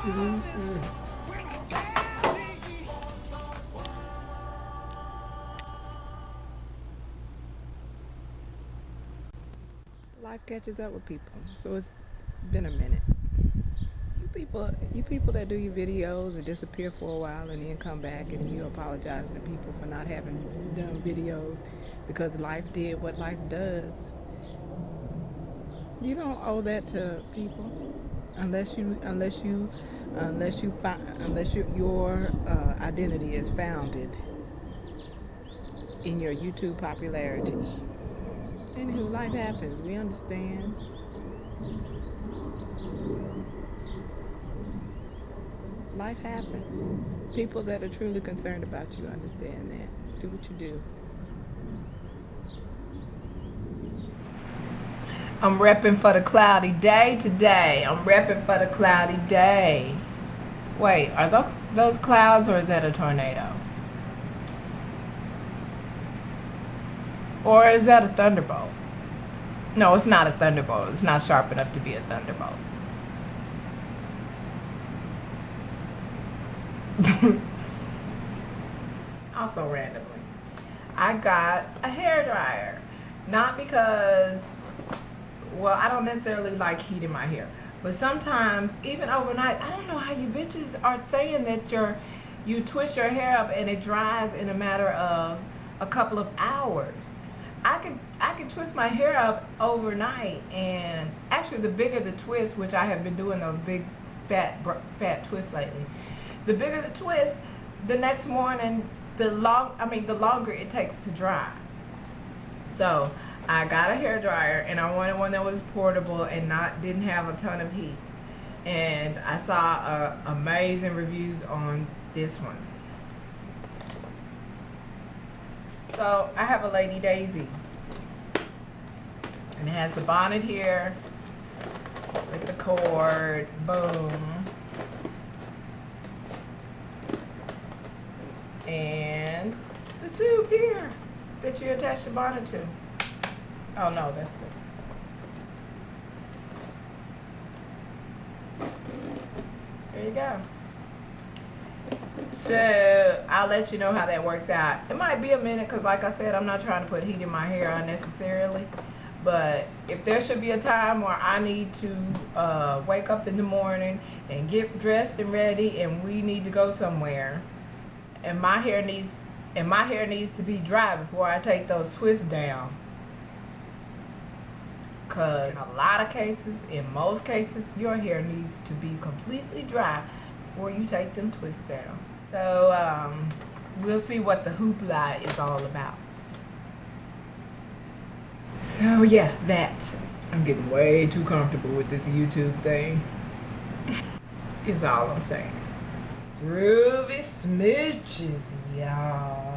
Life catches up with people, so it's been a minute. You people that do your videos and disappear for a while and then come back and you apologize to people for not having done videos because life did what life does. You don't owe that to people unless your identity is founded in your YouTube popularity. Anywho, life happens. We understand. Life happens. People that are truly concerned about you understand that. Do what you do. I'm repping for the cloudy day today. I'm repping for the cloudy day. Wait, are those clouds or is that a tornado? Or is that a thunderbolt? No, it's not a thunderbolt. It's not sharp enough to be a thunderbolt. Also randomly, I got a hairdryer. Not because, well, I don't necessarily like heating my hair, but sometimes even overnight, I don't know how you bitches are saying that you twist your hair up and it dries in a matter of a couple of hours. I can twist my hair up overnight, and actually the bigger the twist, which I have been doing those big fat twists lately, the bigger the twist, the next morning, the longer it takes to dry. So I got a hair dryer, and I wanted one that was portable and didn't have a ton of heat. And I saw amazing reviews on this one. So I have a Lady Dazey, and it has the bonnet here with the cord, boom, and the tube here that you attach the bonnet to. Oh no, that's there you go. So I'll let you know how that works out. It might be a minute because, like I said, I'm not trying to put heat in my hair unnecessarily. But if there should be a time where I need to wake up in the morning and get dressed and ready, and we need to go somewhere, and my hair needs to be dry before I take those twists down. Because in a lot of cases, in most cases, your hair needs to be completely dry before you take them twists down. So we'll see what the hoopla is all about. So yeah, that. I'm getting way too comfortable with this YouTube thing. Is all I'm saying. Groovy smooches, y'all.